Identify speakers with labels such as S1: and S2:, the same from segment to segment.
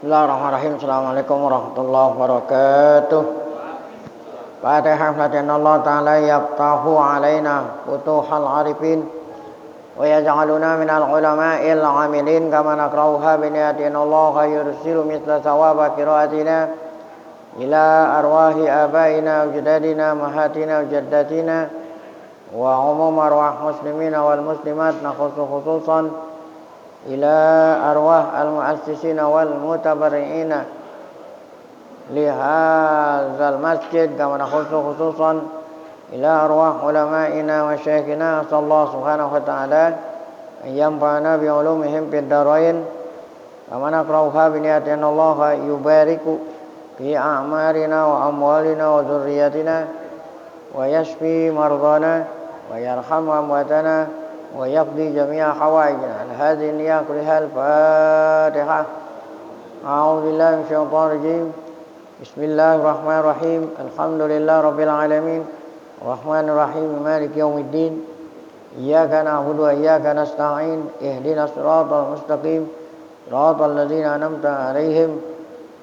S1: Bismillahirrahmanirrahim. Assalamualaikum warahmatullahi wabarakatuh. Fatihah. Allah Ta'ala yaftahu alaina futuhal arifin wa yaj'aluna minal ulama'il amilin kama nakrauha biniyatin Allah yursilu misla sawaba qiraatina ila arwahi abaina wa jadadina mahatina wa jaddatina wa umum arwah muslimina wal muslimat nakhussu khususan ila arwah al-mu'assisina wal mutabarri'ina li hadzal masjid kama nakhussu khususan ila arwah ulama'ina wa syekhina sallallahu subhanahu wa ta'ala yanfa'ana bi ulumihim fid darain kama nakrauha bi niyatin Allah yubariku fi a'marina wa amwalina wa dzurriyyatina wa yashfi mardana wa yarhamu amwatana ويقضي جميع حوائجنا هذه النية كلها الفاتحة أعوذ بالله من الشيطان الرجيم بسم الله الرحمن الرحيم الحمد لله رب العالمين الرحمن الرحيم مالك يوم الدين إياك نعبد وإياك نستعين اهدنا الصراط المستقيم صراط الذين أنعمت عليهم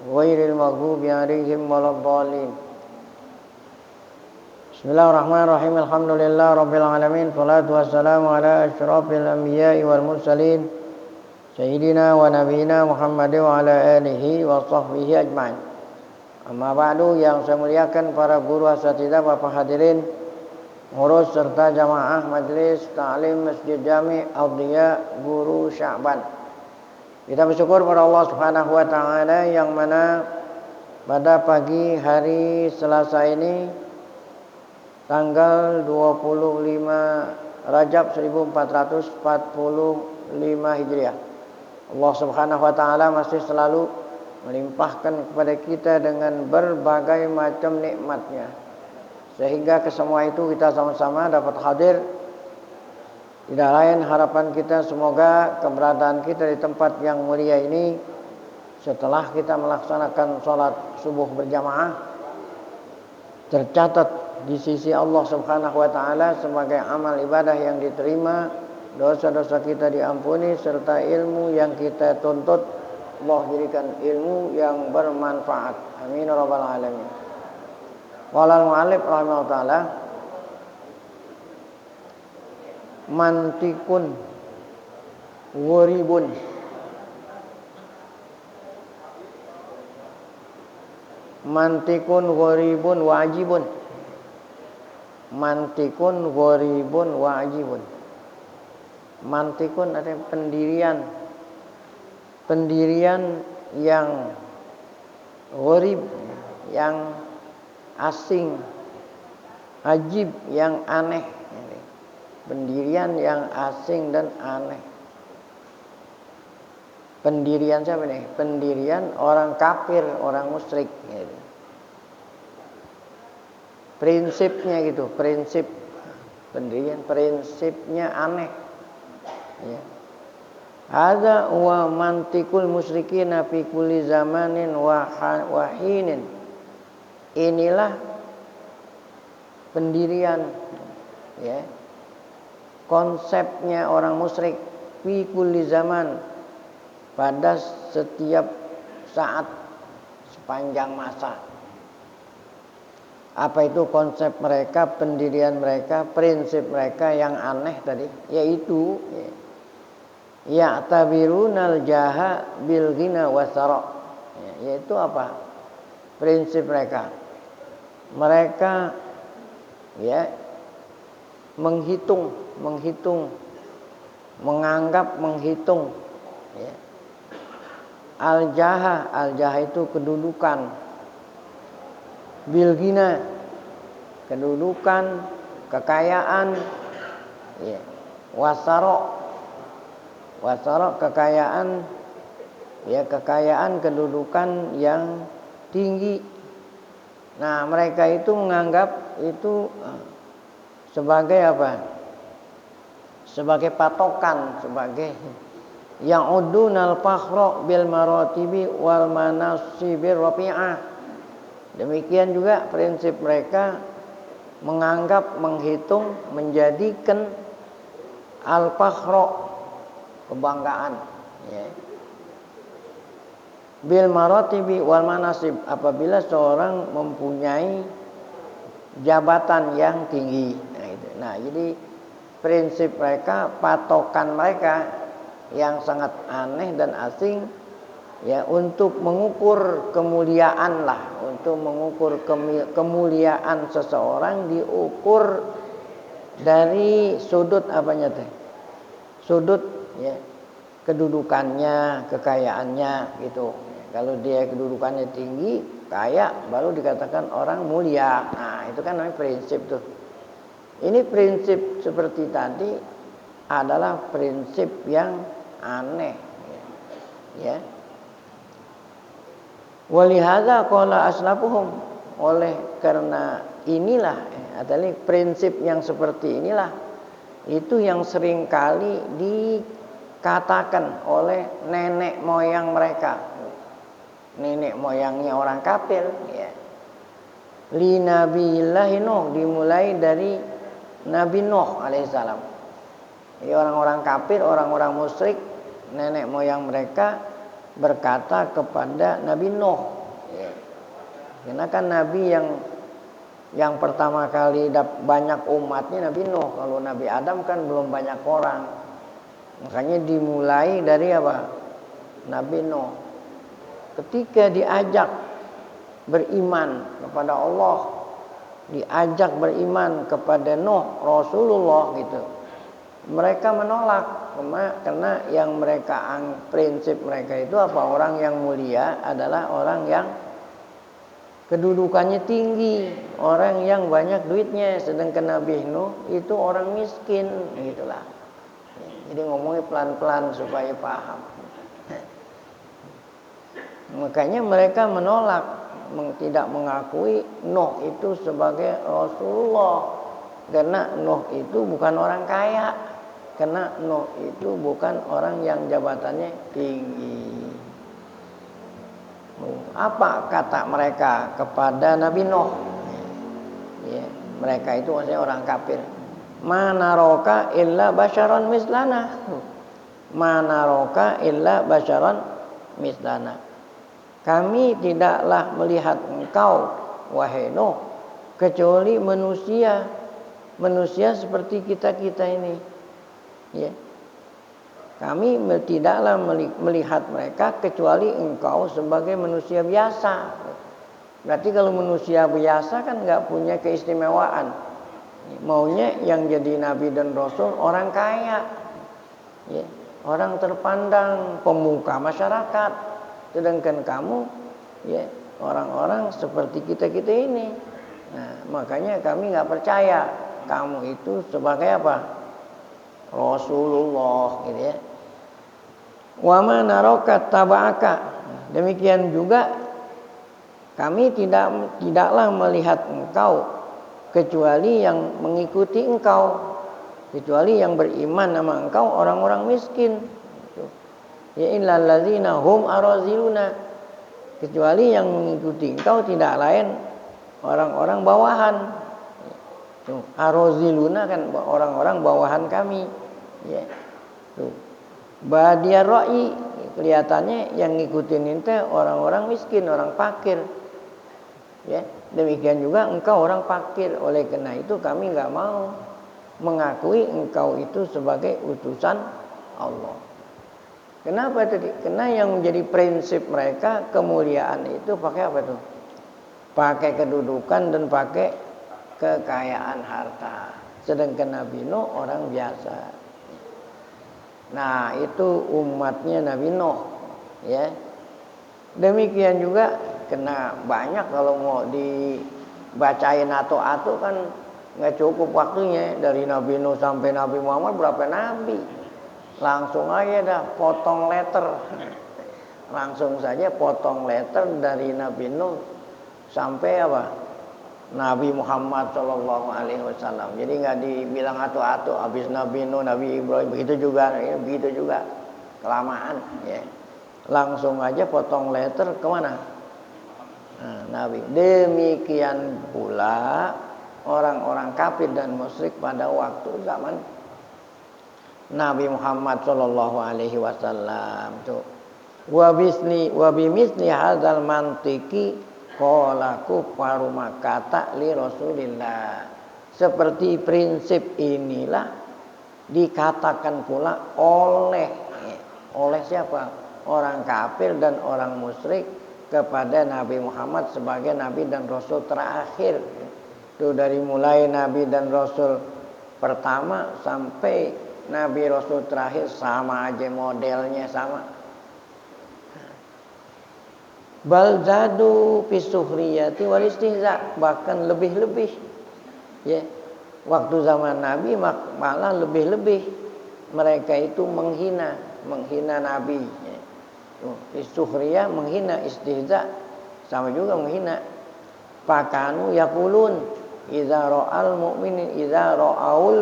S1: غير المغضوب عليهم ولا الضالين Bismillahirrahmanirrahim. Alhamdulillah rabbil alamin. Shalatu wassalamu ala asyrafil anbiya'i wal mursalin sayyidina wa nabiyina Muhammadin wa ala alihi wa sahbihi ajma'in. Amma ba'du, yang saya muliakan para guru asatidzah, Bapak hadirin, ngurus serta jamaah Majelis Ta'lim Masjid Jami' Audia Guru Sya'ban. Kita bersyukur pada Allah Subhanahu wa taala yang mana pada pagi hari Selasa ini tanggal 25 Rajab 1445 Hijriah. Allah Subhanahu wa taala masih selalu melimpahkan kepada kita dengan berbagai macam nikmatnya, sehingga kesemua itu kita sama-sama dapat hadir. Tidak lain harapan kita semoga keberadaan kita di tempat yang mulia ini setelah kita melaksanakan sholat subuh berjamaah tercatat di sisi Allah Subhanahu wa taala sebagai amal ibadah yang diterima, dosa-dosa kita diampuni, serta ilmu yang kita tuntut Allah jadikan ilmu yang bermanfaat. Amin ya rabbal alamin. Walal mu'allif rahimahullah taala mantikun ghuribun mantikun ghuribun wajibun. Mantikun gharibun wajibun. Mantikun artinya pendirian yang gharib, yang asing, ajib, yang aneh. Pendirian yang asing dan aneh. Pendirian siapa nih? Pendirian orang kafir, orang musyrik. Prinsipnya gitu, prinsip pendirian, prinsipnya aneh. Ya. Hadza wa mantikul musyrikin fi kulli zamanin wa hinin. Inilah pendirian, ya. Konsepnya orang musyrik fi kulli zaman, pada setiap saat sepanjang masa. Apa itu konsep mereka, pendirian mereka, prinsip mereka yang aneh tadi? Yaitu ya'tabirunal jaha bil ghina wasara. Yaitu apa? Prinsip mereka. Mereka menghitung, menganggap menghitung al-jaha itu kedudukan, bilgina kedudukan, kekayaan, wasaro kekayaan, kekayaan, kedudukan yang tinggi. Nah, mereka itu menganggap itu sebagai apa? Sebagai patokan, sebagai yang udunal fakhra bil maratibi wal manasibir rafi'ah. Demikian juga prinsip mereka menganggap, menghitung, menjadikan al-fakhra kebanggaan, bil maratibi wal manasib, apabila seorang mempunyai jabatan yang tinggi. Nah, jadi prinsip mereka, patokan mereka yang sangat aneh dan asing ya, untuk mengukur kemuliaan lah, untuk mengukur kemuliaan seseorang diukur dari sudut apanya teh? Sudut ya, kedudukannya, kekayaannya gitu. Kalau dia kedudukannya tinggi, kaya, baru dikatakan orang mulia. Nah, itu kan namanya prinsip tuh. Ini prinsip seperti tadi adalah prinsip yang aneh. Ya. Walihada qala aslafuhum, oleh karena inilah adalah prinsip yang seperti inilah itu yang sering kali dikatakan oleh nenek moyang mereka, nenek moyangnya orang kafir ya. Li nabiyillahi Nuh, dimulai dari Nabi Nuh alaihissalam. Jadi orang-orang kafir, orang-orang musyrik, nenek moyang mereka berkata kepada Nabi Nuh ya. Karena kan Nabi yang pertama kali banyak umatnya Nabi Nuh. Kalau Nabi Adam kan belum banyak orang. Makanya dimulai dari apa? Nabi Nuh. Ketika diajak beriman kepada Allah, diajak beriman kepada Nuh Rasulullah gitu, mereka menolak. Karena yang mereka prinsip mereka itu apa? Orang yang mulia adalah orang yang kedudukannya tinggi, orang yang banyak duitnya. Sedangkan Nabi Nuh itu orang miskin, gitulah. Jadi ngomongnya pelan-pelan supaya paham. Makanya mereka menolak, tidak mengakui Nuh itu sebagai Rasulullah. Karena Nuh itu bukan orang kaya, karena Nuh itu bukan orang yang jabatannya tinggi. Apa kata mereka kepada Nabi Nuh? Ya, mereka itu maksudnya orang kafir. Manaroka illa basyaron mislana. Manaroka illa basyaron mislana. Kami tidaklah melihat engkau, wahai Nuh, kecuali manusia. Manusia seperti kita-kita ini. Ya. Kami tidaklah melihat mereka kecuali engkau sebagai manusia biasa. Berarti kalau manusia biasa kan nggak punya keistimewaan. Maunya yang jadi nabi dan rasul orang kaya, ya, orang terpandang, pemuka masyarakat. Sedangkan kamu, ya, orang-orang seperti kita-kita ini. Nah, makanya kami nggak percaya kamu itu sebagai apa? Rasulullah, gitu ya. Wa ma naraka taba'aka. Demikian juga kami tidaklah melihat engkau kecuali yang mengikuti engkau, kecuali yang beriman sama engkau orang-orang miskin. Ya illal ladzina hum araziluna, kecuali yang mengikuti engkau tidak lain orang-orang bawahan. Tuh, araziluna kan orang-orang bawahan kami. Ya. Tuh. Badiyar ra'i, kelihatannya yang ngikutin itu orang-orang miskin, orang fakir. Ya, demikian juga engkau orang fakir. Oleh karena itu kami enggak mau mengakui engkau itu sebagai utusan Allah. Kenapa tadi? Karena yang menjadi prinsip mereka kemuliaan itu pakai apa tuh? Pakai kedudukan dan pakai kekayaan harta. Sedangkan Nabi Nuh orang biasa. Nah, itu umatnya Nabi Nuh, ya. Demikian juga kena banyak kalau mau dibacain atau kan nggak cukup waktunya. Dari Nabi Nuh sampai Nabi Muhammad berapa nabi? Langsung aja dah potong letter. Langsung saja potong letter dari Nabi Nuh sampai apa? Nabi Muhammad Shallallahu Alaihi Wasallam. Jadi nggak dibilang atu-atu. Habis Nabi Nuh, Nabi Ibrahim begitu juga, kelamaan. Ya. Langsung aja potong letter kemana? Nah, Nabi. Demikian pula orang-orang kafir dan musyrik pada waktu zaman Nabi Muhammad Shallallahu Alaihi Wasallam. Tuh. Wa bimisli hadzal mantiki qalaku faru makata li Rasulillah. Seperti prinsip inilah dikatakan pula oleh siapa? Orang kafir dan orang musyrik kepada Nabi Muhammad sebagai Nabi dan Rasul terakhir. Itu dari mulai Nabi dan Rasul pertama sampai Nabi Rasul terakhir sama aja, modelnya sama. Bal zadu fi suhriyati wal istihza, bahkan lebih-lebih. Ya. Waktu zaman Nabi malah lebih-lebih. Mereka itu menghina Nabi. Ya. Fi suhriyah menghina, istihza sama juga menghina. Fakanu yaqulun idza ra'aul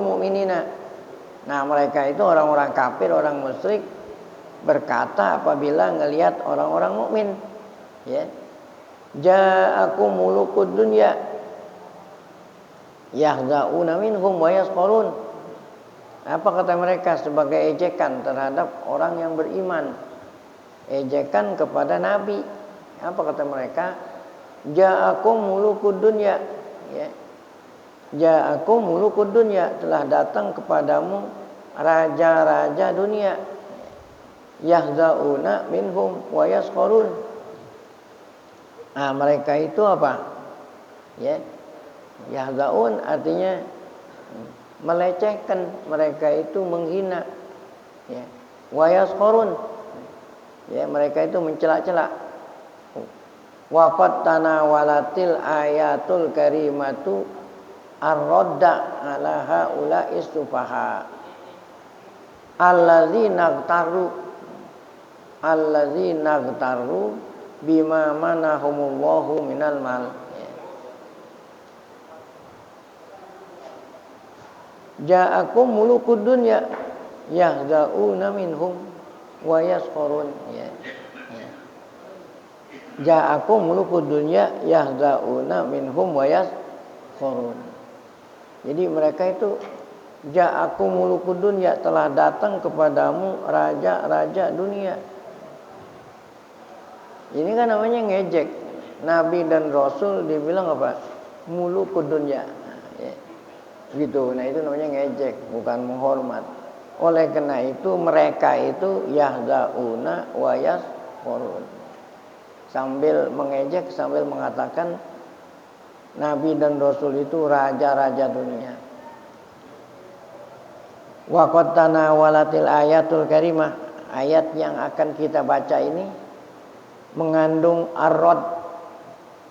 S1: mu'minina. Nah, mereka itu orang-orang kafir, orang musyrik berkata apabila ngelihat orang-orang mukmin, ya. Ja'akum mulukud dunya yahza'una minhum wa yasqurun. Apa kata mereka sebagai ejekan terhadap orang yang beriman? Ejekan kepada Nabi. Apa kata mereka? Ja'akum mulukud dunya, ya. Ja'akum mulukud dunya, telah datang kepadamu raja-raja dunia. Yahza'una minhum wa yasqurun. Nah, mereka itu apa? Ya. Yahza'un artinya melecehkan, mereka itu menghina. Ya. Wa yasqurun. Ya, mereka itu mencela-cela. Wa qad tanawalatil ayatul karimatu ar-radda ala haula'i sufaha alladzina ghtaru bima manahumullahu minal mal. Ja'akum mulukud dunya yahza'una minhum wa yaskhurun. Ya. Ja'akum mulukud dunya yahza'una minhum wa yaskhurun. Jadi mereka itu ja'akum mulukud dunya, telah datang kepadamu raja-raja dunia. Ini kan namanya ngejek. Nabi dan Rasul dibilang apa? Mulukud dunya. Ya. Gitu. Nah, itu namanya ngejek, bukan menghormat. Oleh karena itu mereka itu yahza'una wa yaskhurun. Sambil mengejek, sambil mengatakan Nabi dan Rasul itu raja-raja dunia. Wa qad tanawalatil ayatul karimah. Ayat yang akan kita baca ini mengandung ar-rad,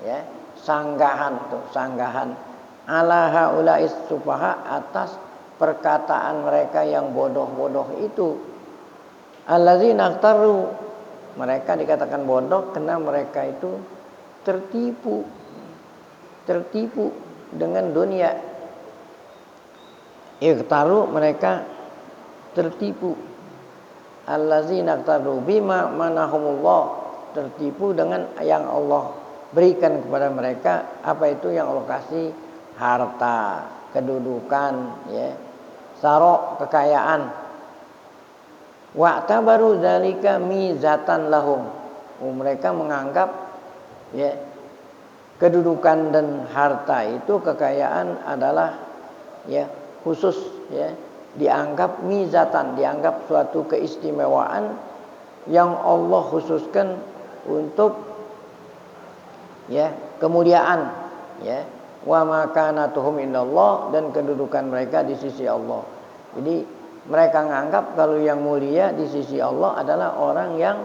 S1: ya, sanggahan ala haula'is sufaha, atas perkataan mereka yang bodoh-bodoh itu. Allazina ikhtaru, mereka dikatakan bodoh karena mereka itu tertipu dengan dunia. Ikhtaru, mereka tertipu. Allazina ikhtaru bima manahumullah, tertipu dengan yang Allah berikan kepada mereka. Apa itu yang Allah kasih? Harta, kedudukan, ya, sarok, kekayaan. Wa'tabaru dzalika mizatan lahum. Mereka menganggap, ya, kedudukan dan harta itu, kekayaan adalah, ya, khusus, ya, dianggap mizatan, dianggap suatu keistimewaan yang Allah khususkan untuk, ya, kemuliaan, ya, wa makanatuhum indallah, dan kedudukan mereka di sisi Allah. Jadi mereka menganggap kalau yang mulia di sisi Allah adalah orang yang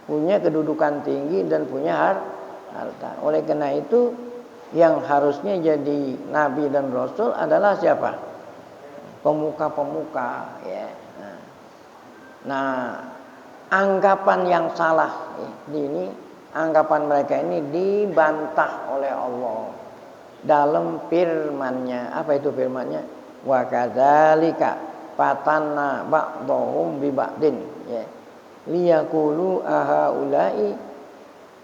S1: punya kedudukan tinggi dan punya harta. Oleh karena itu yang harusnya jadi Nabi dan Rasul adalah siapa? Pemuka-pemuka, ya. Nah, anggapan yang salah ini, anggapan mereka ini dibantah oleh Allah dalam firman-Nya. Apa itu firman-Nya? Wa kadzalika fatanna ba'dhum bi ba'din, ya. Liyaqulu ahaula'i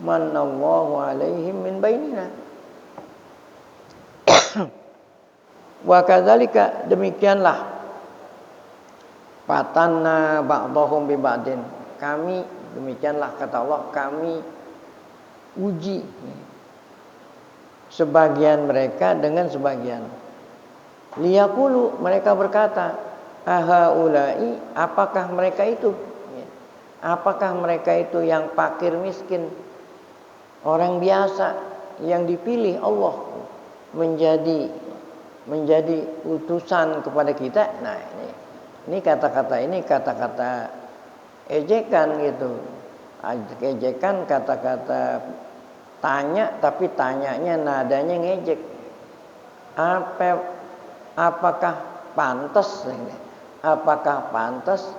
S1: manallahu alaihim min bainina. Wa kadzalika, demikianlah, fatanna ba'dhum bi ba'din, kami demikianlah kata Allah, kami uji sebagian mereka dengan sebagian. Liyaqulu, mereka berkata, ahaulai, apakah mereka itu? Apakah mereka itu yang fakir miskin, orang biasa yang dipilih Allah menjadi utusan kepada kita? Nah, ini kata-kata ejekan gitu. Ejekan, kata-kata tanya, tapi tanyanya nadanya ngejek. Apakah pantas? Apakah pantas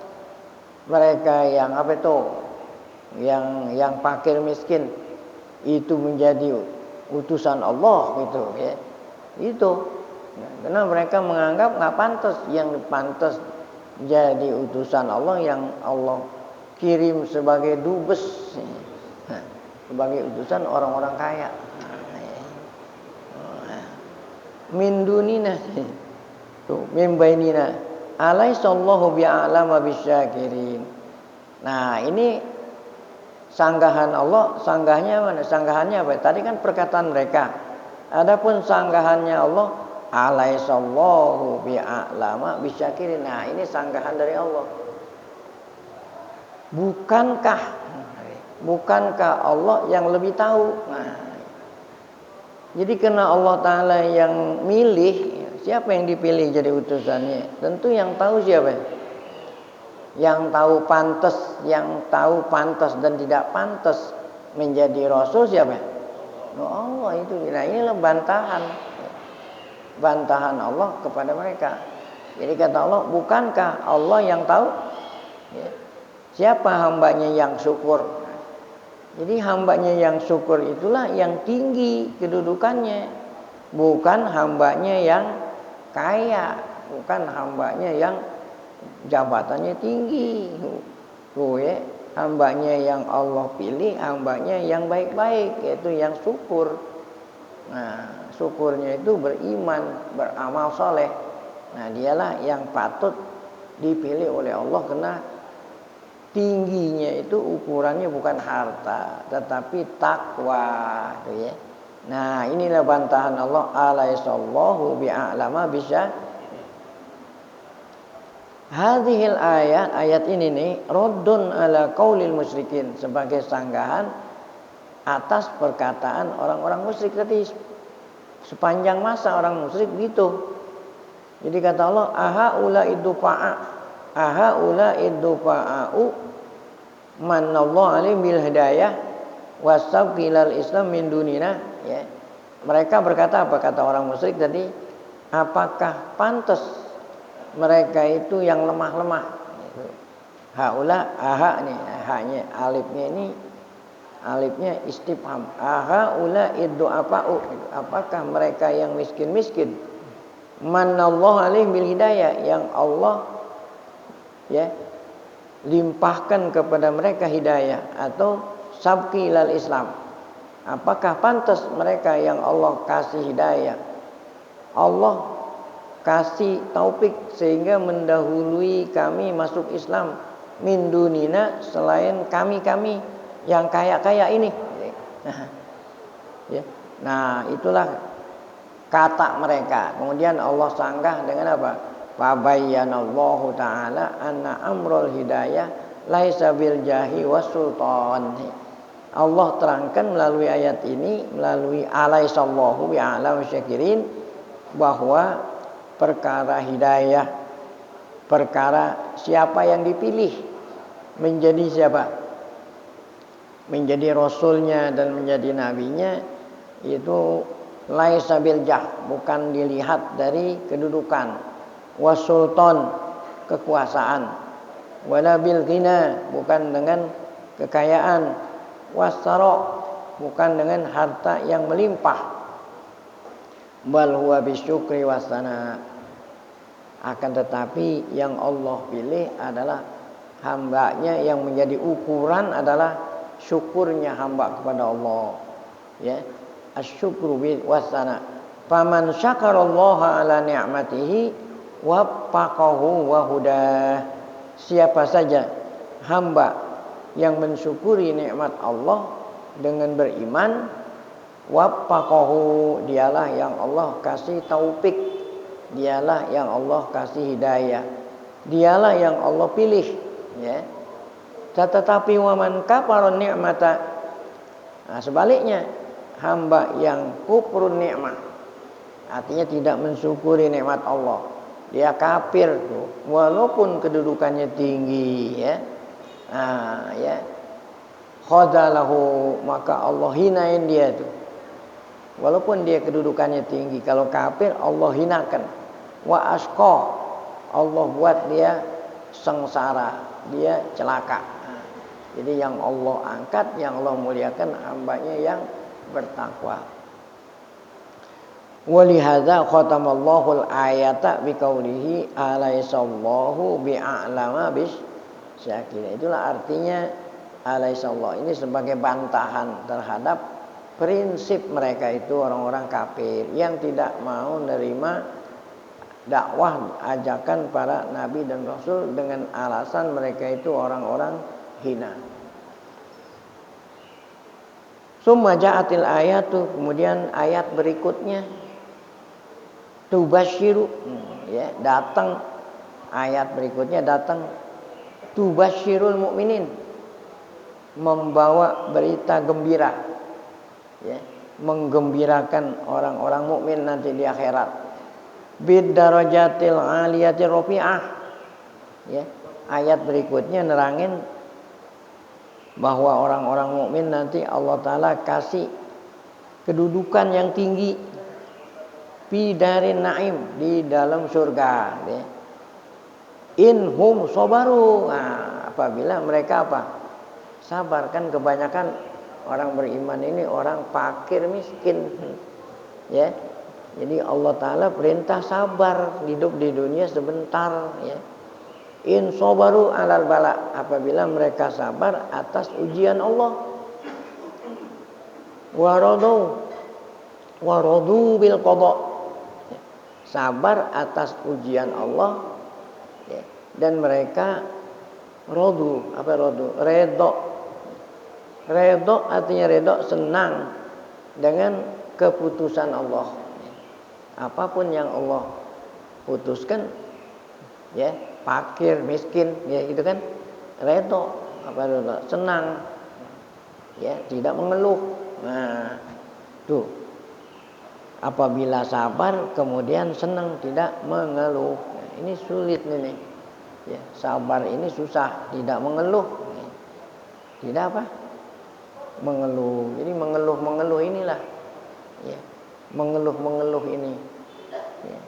S1: mereka yang yang fakir miskin itu menjadi utusan Allah gitu ya? Itu karena mereka menganggap nggak pantas. Yang pantas jadi utusan Allah yang Allah kirim sebagai dubes, sebagai utusan orang-orang kaya. Min dunina tuh, min bainina alaisallahu bi'alama bisyakirin. Nah, ini sanggahan Allah. Sanggahnya mana? Sanggahannya apa? Tadi kan perkataan mereka. Adapun sanggahannya Allah, alaisallahu bi'alama bisyakirin. Nah, ini sanggahan dari Allah. Bukankah Allah yang lebih tahu? Nah, jadi karena Allah Ta'ala yang milih, siapa yang dipilih jadi utusannya? Tentu yang tahu siapa? Yang tahu pantas dan tidak pantas menjadi Rasul siapa? Allah itu. Nah, inilah bantahan Allah kepada mereka. Jadi kata Allah, bukankah Allah yang tahu? Siapa hambanya yang syukur? Jadi hambanya yang syukur itulah yang tinggi kedudukannya, bukan hambanya yang kaya, bukan hambanya yang jabatannya tinggi. Tuh ya, hambanya yang Allah pilih, hambanya yang baik-baik, yaitu yang syukur. Nah, syukurnya itu beriman, beramal soleh. Nah, dialah yang patut dipilih oleh Allah karena tingginya itu ukurannya bukan harta, tetapi takwa, gitu ya. Nah, inilah bantahan Allah, alaisallahu bi'alama bisa. Hadhil ayat ini nih, raddun ala qaulil musyrikin, sebagai sanggahan atas perkataan orang-orang musyrik tadi. Sepanjang masa orang musyrik begitu. Jadi kata Allah, ahaula iddufa'u manallahu alaihim bil hidayah wasabqilal islam min dunina, ya. Mereka berkata apa? Kata orang musyrik tadi, apakah pantas mereka itu yang lemah-lemah? Haula, nih, hanya alifnya istifham. Ahaula iddu'afa'u, apakah mereka yang miskin-miskin? Manallahu alaihim bil hidayah, yang Allah ya limpahkan kepada mereka hidayah, atau sabqi ilal Islam. Apakah pantas mereka yang Allah kasih hidayah, Allah kasih taufik sehingga mendahului kami masuk Islam, min dunina, selain kami yang kaya-kaya ini. Nah, itulah kata mereka. Kemudian Allah sanggah dengan apa? Fabayyanallahu ta'ala anna amrul hidayah laisa bil jahi wasultan. Allah terangkan melalui ayat ini, melalui alaisallahu bi'alam syakirin, bahwa perkara hidayah, perkara siapa yang dipilih menjadi siapa, menjadi rasulnya dan menjadi nabinya, itu laisa bil jah, bukan dilihat dari kedudukan, wasultan, kekuasaan, wala bil ghina, bukan dengan kekayaan, wasara, bukan dengan harta yang melimpah, bal huwa bisyukri wasana, akan tetapi yang Allah pilih adalah hambanya, yang menjadi ukuran adalah syukurnya hamba kepada Allah, ya, asyukru wasana. Faman syakarallaha ala ni'matihi waffaqahu wa hudah. Siapa saja hamba yang mensyukuri nikmat Allah dengan beriman, waffaqahu, dialah yang Allah kasih taufik, dialah yang Allah kasih hidayah, dialah yang Allah pilih, ya. Tetapi waman kafara ni'mata, nah, sebaliknya hamba yang kufrun nikmat, artinya tidak mensyukuri nikmat Allah, dia kafir tuh, walaupun kedudukannya tinggi, ya. Nah, ya. Khadalahu, maka Allah hinain dia tuh. Walaupun dia kedudukannya tinggi, kalau kafir Allah hinakan. Wa asqa, Allah buat dia sengsara, dia celaka. Jadi yang Allah angkat, yang Allah muliakan hambanya yang bertakwa. Walihadza khatamallahu al-ayata biqaulihi alaysallahu bi'alama bisyakirin. Itulah artinya alaysallahu ini sebagai bantahan terhadap prinsip mereka itu orang-orang kafir yang tidak mau menerima dakwah ajakan para nabi dan rasul dengan alasan mereka itu orang-orang hina. Summa ja'atil ayatu, kemudian ayat berikutnya tubasyiru, ya, datang ayat berikutnya datang tubasyirul mukminin, membawa berita gembira, ya, menggembirakan orang-orang mukmin nanti di akhirat. Bid darajatil aliyatir rafi'ah, ya. Ayat berikutnya nerangin bahwa orang-orang mukmin nanti Allah Ta'ala kasih kedudukan yang tinggi fi darin naim, di dalam surga, ya. Inhum sabaru, nah, apabila mereka apa? Sabar. Kan kebanyakan orang beriman ini orang fakir miskin, ya. Jadi Allah Ta'ala perintah sabar, hidup di dunia sebentar, ya. In sabaru alal bala, apabila mereka sabar atas ujian Allah. Waradu bil qada, sabar atas ujian Allah, ya. Dan mereka rodu, apa rodu? Redho artinya redho, senang dengan keputusan Allah. Apapun yang Allah putuskan, ya, fakir, miskin, ya gitu kan, redho, apa redho? Senang, ya, tidak mengeluh. Nah, tuh. Apabila sabar kemudian senang, tidak mengeluh. Nah, ini sulit nih. Ya, sabar ini susah, tidak mengeluh. Tidak apa? Mengeluh. Jadi mengeluh inilah, ya. Mengeluh ini. Ya.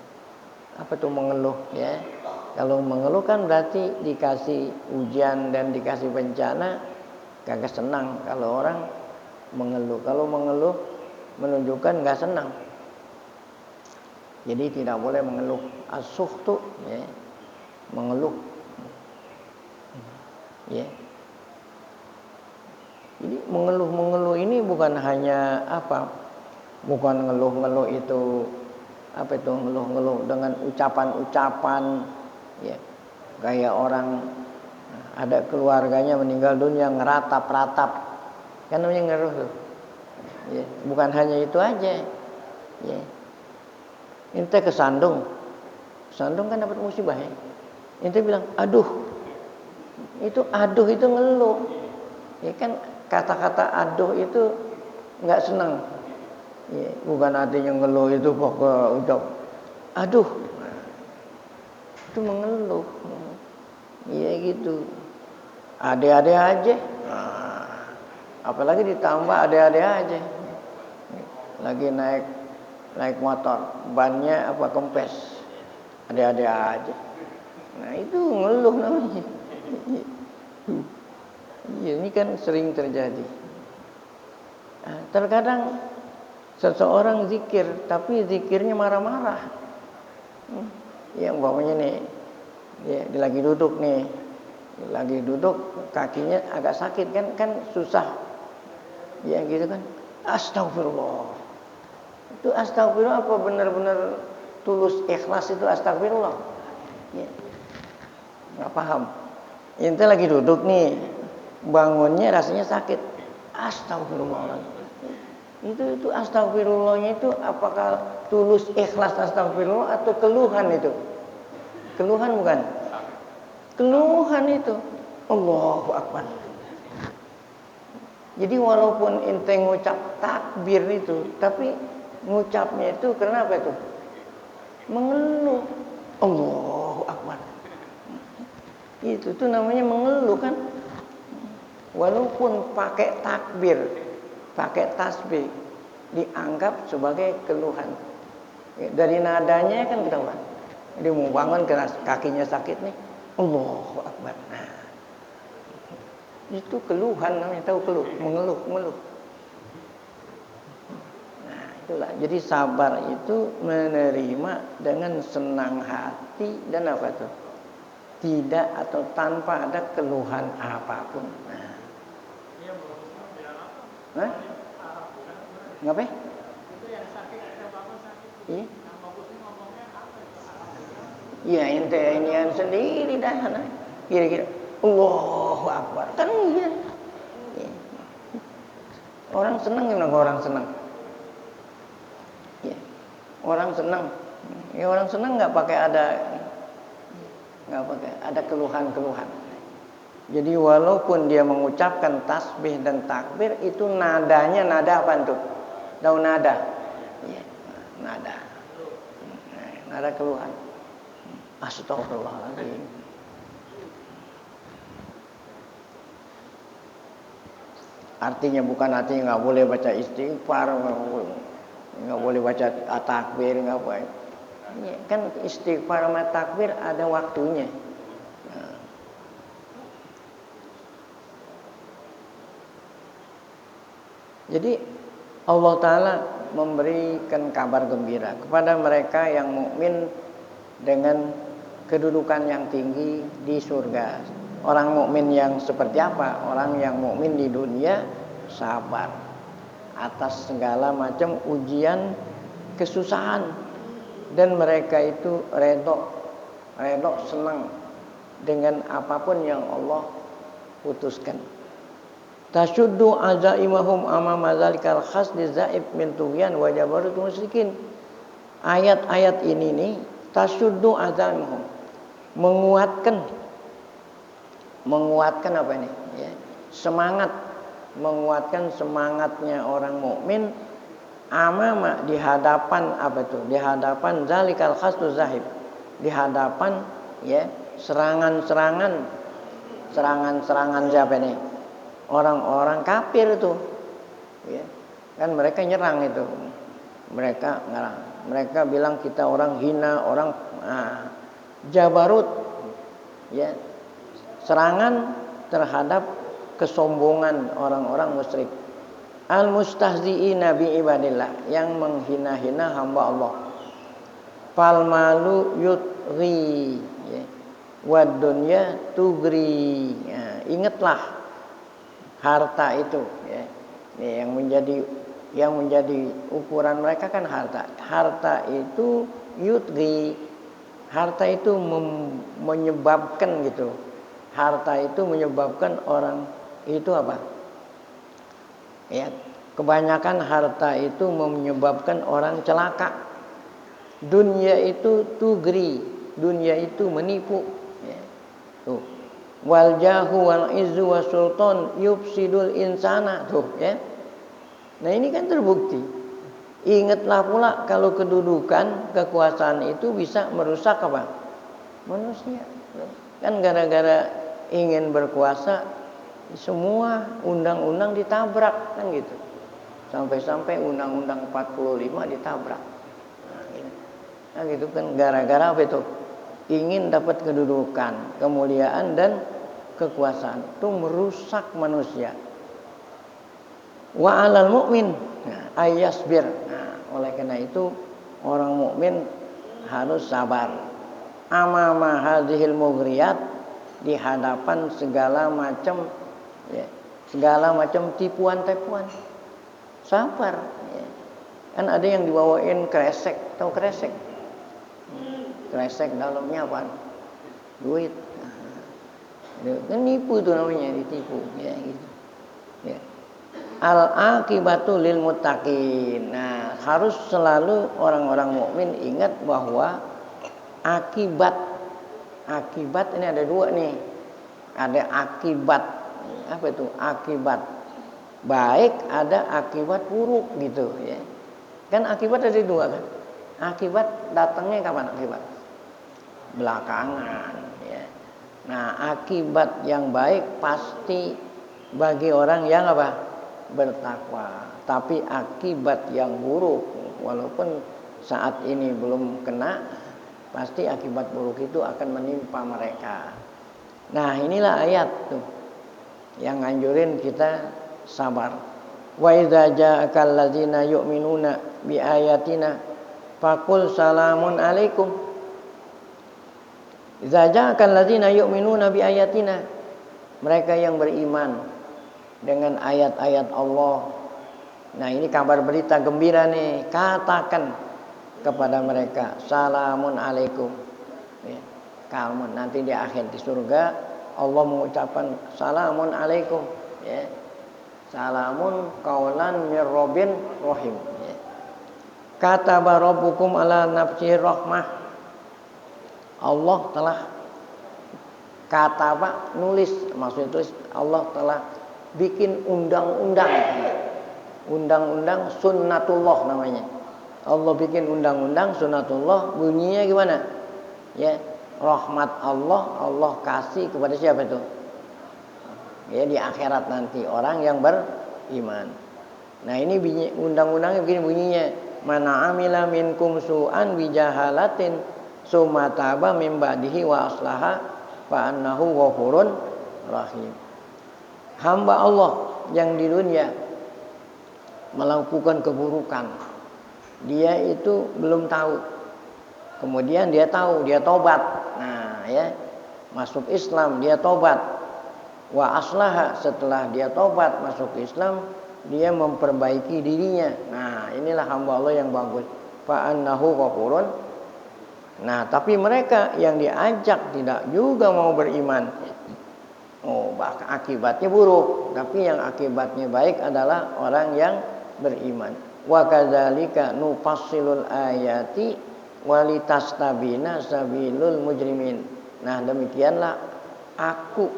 S1: Apa tuh mengeluh, ya? Kalau mengeluh kan berarti dikasih ujian dan dikasih bencana, kagak senang. Kalau orang mengeluh, kalau mengeluh menunjukkan nggak senang. Jadi tidak boleh mengeluh. As-sukhtu, ya, mengeluh, ya. Jadi mengeluh ini bukan hanya apa? Bukan ngeluh itu apa itu ngeluh dengan ucapan-ucapan, ya. Kayak orang ada keluarganya meninggal dunia ngeratap-ratap, kan namanya ngeluh tuh. Ya, bukan hanya itu aja, ya. Ente kesandung kan dapat musibah, ya. Ente bilang aduh, itu ngeluh, ya kan, kata-kata aduh itu nggak senang, ya. Bukan artinya ngeluh itu pokok udah aduh, itu mengeluh, ya gitu. Ade-ade aja, nah, apalagi ditambah ade-ade aja, lagi naik motor, bannya apa kempes, ada aja. Nah itu ngeluh namanya. Iya, ini kan sering terjadi. Nah, terkadang seseorang zikir, tapi zikirnya marah-marah. Ya umpamanya nih, ya lagi duduk kakinya agak sakit kan susah, ya gitu kan. Astagfirullah. Itu astagfirullah apa benar-benar tulus ikhlas itu astagfirullah? Ya. Nggak paham. Ente lagi duduk nih, bangunnya rasanya sakit. Astagfirullahaladzim. Itu astagfirullahnya itu apakah tulus ikhlas astagfirullah atau keluhan itu? Keluhan bukan? Keluhan itu. Allahu Akbar. Jadi walaupun ente ngucap takbir itu, tapi ngucapnya itu kenapa itu? Mengeluh. Allahu Akbar. Itu tuh namanya mengeluh kan? Walaupun pakai takbir, pakai tasbih, dianggap sebagai keluhan. Dari nadanya kan ketahuan. Dia mau bangun kakinya sakit nih. Allahu Akbar. Nah, itu keluhan namanya, tahu keluh, mengeluh. Nah, itulah. Jadi sabar itu menerima dengan senang hati dan apa tuh? Tidak atau tanpa ada keluhan apapun. Nah. Ngapain? Iya. Ya ente inian sendiri dah. Kira-kira Allahu Akbar. Kan iya. Orang senang gimana orang senang? Ya. Orang senang. Ya orang senang nggak pakai ada keluhan-keluhan. Jadi walaupun dia mengucapkan tasbih dan takbir itu nadanya nada apa tuh? Tahu nada? Ya, nada. Nada keluhan. Astagfirullahaladzim. Artinya bukan nggak boleh baca istighfar, nggak boleh baca takbir, nggak boleh. Ya, kan istighfar sama takbir ada waktunya. Jadi Allah Ta'ala memberikan kabar gembira kepada mereka yang mukmin dengan kedudukan yang tinggi di surga. Orang mukmin yang seperti apa? Orang yang mukmin di dunia sabar atas segala macam ujian, kesusahan, dan mereka itu redho senang dengan apapun yang Allah putuskan. Tasyuddu azaimahum amama zalikal khas lizaib min tughyan wa jabarut musyrikin. Ayat-ayat ini nih tasyuddu azaimahum, menguatkan apa ini? Ya, menguatkan semangatnya orang mukmin amama di hadapan apa itu? Di hadapan zalikal khas zahib. Di hadapan ya serangan siapa nih? Orang-orang kafir itu, ya. Kan mereka nyerang itu, mereka ngerang, mereka bilang kita orang hina, orang jabarut, ya, serangan terhadap kesombongan orang-orang musyrik, al-mustahzi'ina bi ibadillah, yang menghina-hina hamba Allah, fal malu yutri, ya, wad dunya tugri, ya, ingatlah harta itu, ya, yang menjadi ukuran mereka kan harta. Harta itu yudgi, harta itu menyebabkan gitu. Harta itu menyebabkan orang itu apa? Ya, kebanyakan harta itu menyebabkan orang celaka. Dunia itu tugri, dunia itu menipu. Ya. Tuh. Wal jahu wal izzu was sultan yufsidul insana, tuh ya. Nah ini kan terbukti. Ingatlah pula kalau kedudukan, kekuasaan itu bisa merusak apa? Manusia. Kan gara-gara ingin berkuasa semua undang-undang ditabrak kan gitu. Sampai-sampai undang-undang 45 ditabrak. Nah gitu kan gara-gara apa itu? Ingin dapat kedudukan, kemuliaan dan kekuasaan, itu merusak manusia. Wa 'alal mu'min ayyasbir. Nah, oleh karena itu orang mukmin harus sabar. Amama hadhil mughriyat, di hadapan segala macam tipuan-tipuan. Sabar, ya. Kan ada yang dibawain kresek, tahu kresek? Kresek dalamnya apa? Duit. Kan nipu itu namanya, ditipu ya gitu. Ya. Al-aqibatu lil muttaqin. Nah, harus selalu orang-orang mukmin ingat bahwa akibat ini ada dua nih. Ada akibat apa itu? Akibat baik, ada akibat buruk gitu ya. Kan akibat ada dua kan. Akibat datangnya kapan akibat? Belakangan ya. Nah, akibat yang baik pasti bagi orang yang apa? Bertakwa. Tapi akibat yang buruk walaupun saat ini belum kena, pasti akibat buruk itu akan menimpa mereka. Nah, inilah ayat tuh yang nganjurin kita sabar. Wa idza ja'akal ladzina yu'minuna bi ayatina faqul salamun alaikum. Idza ja'akal ladzina yu'minuna bi ayatina, mereka yang beriman dengan ayat-ayat Allah. Nah, ini kabar berita gembira nih, katakan kepada mereka salamun alaikum. Ya, kalmun nanti di akhir di surga Allah mengucapkan salamun alaikum ya. Salamun qaulan mir rabbin rahim ya. Kataba rabbukum ala nafsihi rahmah. Allah telah kataba nulis, maksudnya tulis, Allah telah bikin undang-undang. Undang-undang sunnatullah namanya. Allah bikin undang-undang sunnatullah, bunyinya gimana? Ya, rahmat Allah, Allah kasih kepada siapa itu? Ya, di akhirat nanti orang yang beriman. Nah, ini undang-undangnya begini bunyinya. Mana amila minkum su'an bijahalatin summa taba min ba'dihi wa aslaha fa annahu ghafurun rahim. Hamba Allah yang di dunia melakukan keburukan, dia itu belum tahu. Kemudian dia tahu, dia tobat. Nah, ya, masuk Islam, dia tobat. Wa aslaha, setelah dia tobat masuk Islam, dia memperbaiki dirinya. Nah, inilah hamba Allah yang bagus. Fa annahu ghafurun. Nah, tapi mereka yang diajak tidak juga mau beriman. Oh, bahkan akibatnya buruk. Tapi yang akibatnya baik adalah orang yang beriman. Wa kadzalika nufassilul ayati walitastabina sabilul mujrimin. Nah, demikianlah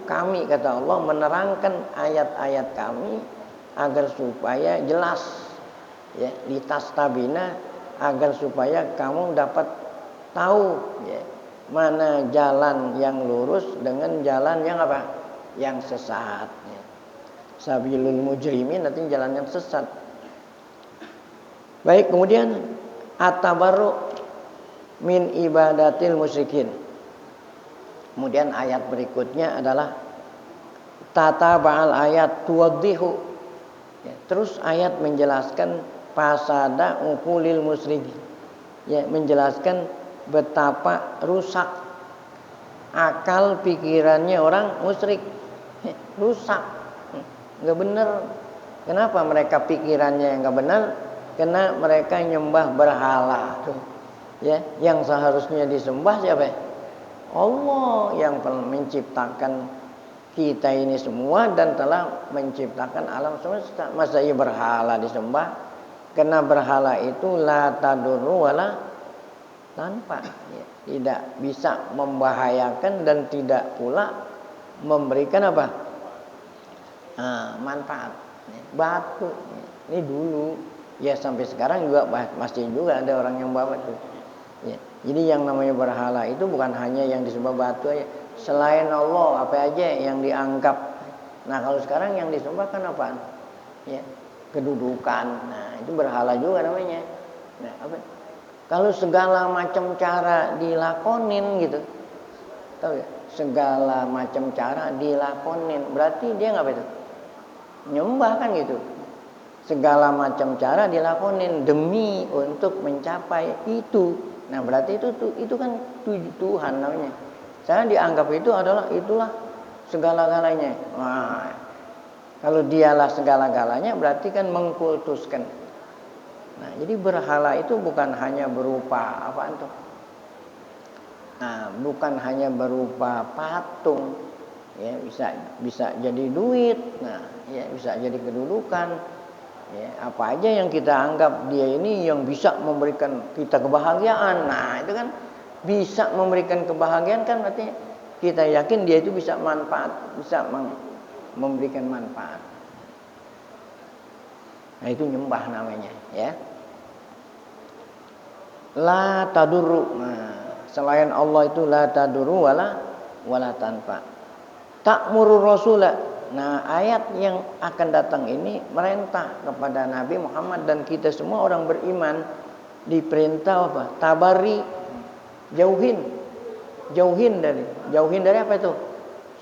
S1: kami kata Allah menerangkan ayat-ayat kami agar supaya jelas ya, litastabina, agar supaya kamu dapat tahu ya, mana jalan yang lurus dengan jalan yang apa? Yang sesat ya. Sabilul mujrimin artinya jalan yang sesat. Baik, kemudian at-tabarru min ibadatil musyrikin. Kemudian ayat berikutnya adalah tata ba'al ayat tuwaddihu ya, terus ayat menjelaskan fasada uqulil musyrikin ya, menjelaskan betapa rusak akal pikirannya orang musyrik. Rusak, nggak benar. Kenapa mereka pikirannya nggak benar? Karena mereka nyembah berhala tuh ya, yang seharusnya disembah siapa? Allah yang menciptakan kita ini semua dan telah menciptakan alam semesta. Masa ia berhala disembah? Karena berhala itu la tadurru wala tanpa ya, tidak bisa membahayakan dan tidak pula memberikan apa? Manfaat. Batu ini dulu ya, sampai sekarang juga masih juga ada orang yang bawa batu ya. Jadi yang namanya berhala itu bukan hanya yang disembah batu aja. Selain Allah apa aja yang dianggap. Nah, kalau sekarang yang disembah kan apaan? Ya, kedudukan. Nah, itu berhala juga namanya. Nah, apa? Kalau segala macam cara dilakonin gitu, tahu ya? Segala macam cara dilakonin, berarti dia nggak itu? Nyembah kan gitu. Segala macam cara dilakonin demi untuk mencapai itu. Nah, berarti itu kan Tuhan namanya. Saya dianggap itu adalah itulah segala-galanya. Wah, kalau dialah segala-galanya berarti kan mengkultuskan. Nah, jadi berhala itu bukan hanya berupa apaan tuh? Nah, bukan hanya berupa patung ya bisa jadi duit, nah ya bisa jadi kedudukan, ya apa aja yang kita anggap dia ini yang bisa memberikan kita kebahagiaan, nah itu kan bisa memberikan kebahagiaan kan berarti kita yakin dia itu bisa memberikan manfaat. Nah itu nyembah namanya, ya. La tadurru, nah selain Allah itu la tadurru wala tanfa. Ta'muru rasulah. Nah, ayat yang akan datang ini merintah kepada Nabi Muhammad dan kita semua orang beriman diperintah apa? Tabari, jauhin dari apa itu?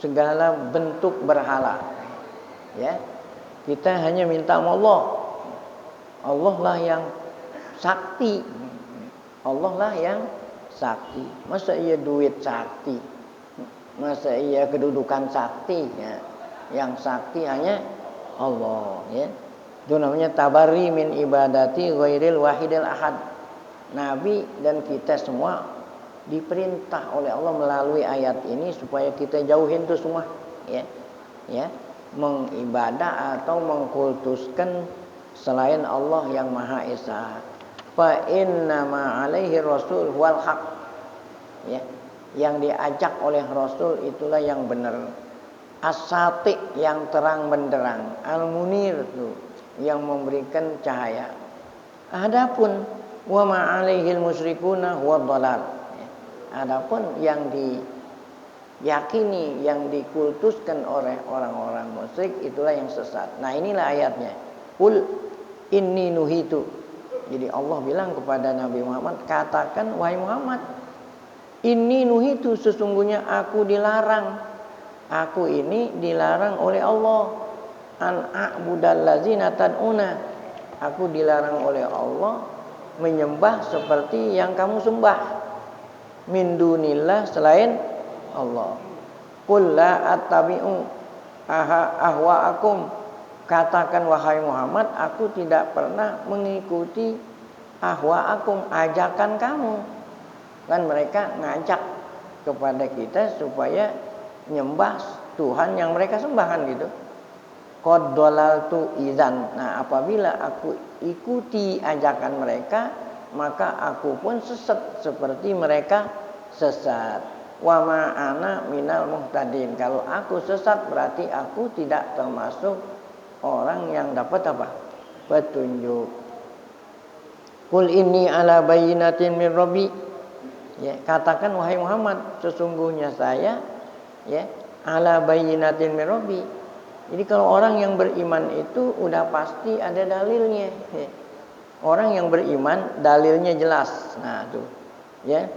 S1: Segala bentuk berhala. Ya. Kita hanya minta sama Allah. Allah lah yang sakti. Allah lah yang sakti. Masa iya duit sakti? Masa iya kedudukan sakti, ya. Yang sakti hanya Allah, ya. Itu namanya tabari min ibadati ghairil wahidil ahad. Nabi dan kita semua diperintah oleh Allah melalui ayat ini supaya kita jauhin itu semua, ya. Ya, mengibadah atau mengkultuskan selain Allah yang Maha Esa. Fa inna ma alaihi rasul wal haq. Ya. Yang diajak oleh Rasul itulah yang benar. As-sati yang terang benderang, al-munir itu yang memberikan cahaya. Adapun wa ma 'alaihil musyrikuna huwa dhalal. Adapun yang diyakini, yang dikultuskan oleh orang-orang musyrik itulah yang sesat. Nah, inilah ayatnya. Qul inni nuhitu. Jadi Allah bilang kepada Nabi Muhammad, katakan wahai Muhammad, ini nuhitu sesungguhnya aku dilarang. Aku ini dilarang oleh Allah. An a'budal ladzina tad'una. Aku dilarang oleh Allah menyembah seperti yang kamu sembah. Min dunillah selain Allah. Qul la attabi'u ahwa'akum. Katakan wahai Muhammad, aku tidak pernah mengikuti ahwa'akum, ajakan kamu. Kan mereka ngajak kepada kita supaya nyembah Tuhan yang mereka sembahkan gitu. Qad dalaltu idzan. Nah, apabila aku ikuti ajakan mereka, maka aku pun sesat seperti mereka sesat. Wa ma ana minal muhtadin. Kalau aku sesat berarti aku tidak termasuk orang yang dapat apa? Petunjuk. Qul inni ala bayyinatin min rabbi. Ya, katakan wahai Muhammad, sesungguhnya saya ya ala bayyinatin min rabbi. Jadi kalau orang yang beriman itu udah pasti ada dalilnya. Ya. Orang yang beriman dalilnya jelas. Nah, tuh. Ya.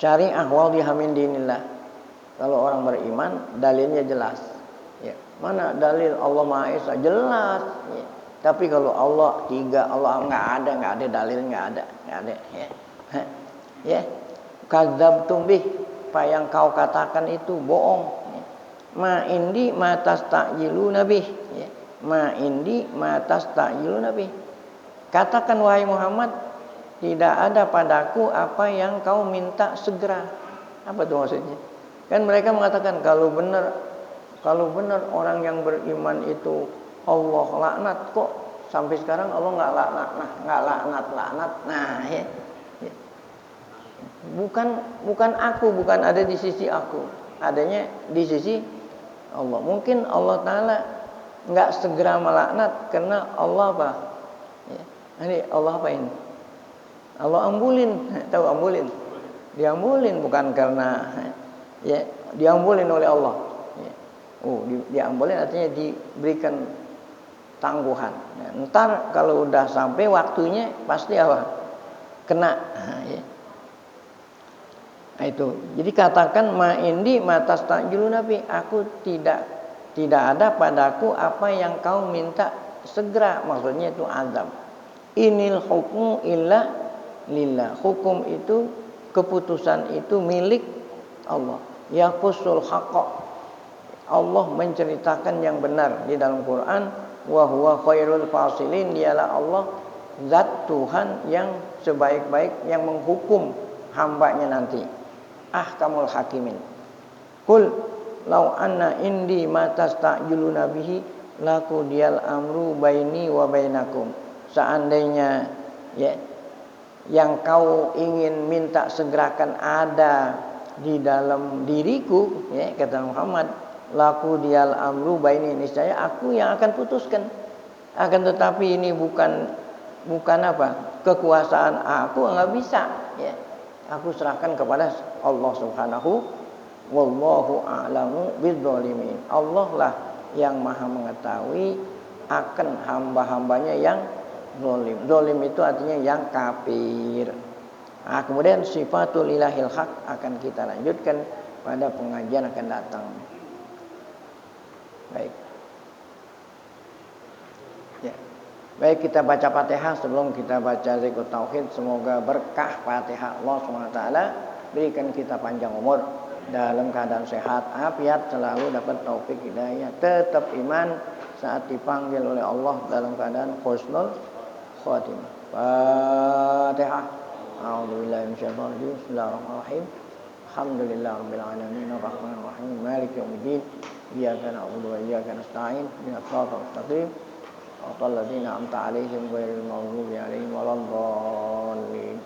S1: Syari'ah wadihah min dinillah. Kalau orang beriman dalilnya jelas. Ya. Mana dalil Allah Maha Esa? Jelas. Ya. Tapi kalau Allah tiga, Allah enggak ada dalil, enggak ada. Ya. Ya. Kadzabtum bih, apa yang kau katakan itu bohong. Ma indi ma tastajiluna bih, ma indi ma tastajiluna bih. Katakan wahai Muhammad, tidak ada padaku apa yang kau minta segera. Apa itu maksudnya? Kan mereka mengatakan kalau benar orang yang beriman itu Allah laknat, kok sampai sekarang Allah enggak laknat. Nah, ya. Bukan aku, bukan ada di sisi aku, adanya di sisi Allah. Mungkin Allah Ta'ala enggak segera melaknat karena Allah apa? Ya. Ini Allah apa ini? Allah ambulin, tahu ambulin? Diambulin bukan karena ya, diambulin oleh Allah. Ya. Diambulin artinya diberikan tangguhan. Ya. Ntar kalau udah sampai waktunya pasti apa? Kena. Ya. Nah, itu. Jadi katakan ma indi matastajilun nabi, aku tidak ada padaku apa yang kau minta segera, maksudnya itu azab. Inil hukmu illa lillah. Hukum itu, keputusan itu milik Allah. Yaqusul haqqa. Allah menceritakan yang benar di dalam Quran. Wa huwa khairul fasilin. Dialah Allah zat Tuhan yang sebaik-baik yang menghukum hambanya nanti. Ahkamul hakimin. Qul lau anna indi ma tasta'jiluna bihi laqudiyal amru baini wa bainakum. Seandainya ya yang kau ingin minta segerakan ada di dalam diriku, ya kata Muhammad, laqudiyal amru baini, niscaya aku yang akan putuskan. Akan tetapi ini bukan apa? Kekuasaan aku, enggak bisa, ya. Aku serahkan kepada Allah Subhanahu, wallahu a'lamu bidzalimin. Allah lah yang Maha mengetahui akan hamba-hambanya yang zalim. Zalim itu artinya yang kafir. Nah, kemudian sifatul ilahil haq akan kita lanjutkan pada pengajian akan datang. Baik. Ya. Baik, kita baca Fatihah sebelum kita baca zikir tauhid. Semoga berkah Fatihah Allah SWT berikan kita panjang umur, dalam keadaan sehat, afiat, selalu dapat taufik hidayah, tetap iman saat dipanggil oleh Allah dalam keadaan husnul khatimah. Fatihah. A'udzubillahi minasyaitonir rajim. Bismillahirrahmanirrahim. Alhamdulillahirabbil alamin arrahmanir rahim maliki yaumiddin. Iyyaka na'budu wa iyyaka nasta'in. Ihdinas siratal mustaqim. Shiratal ladzina an'amta 'alaihim ghairil maghdubi 'alaihim waladdallin.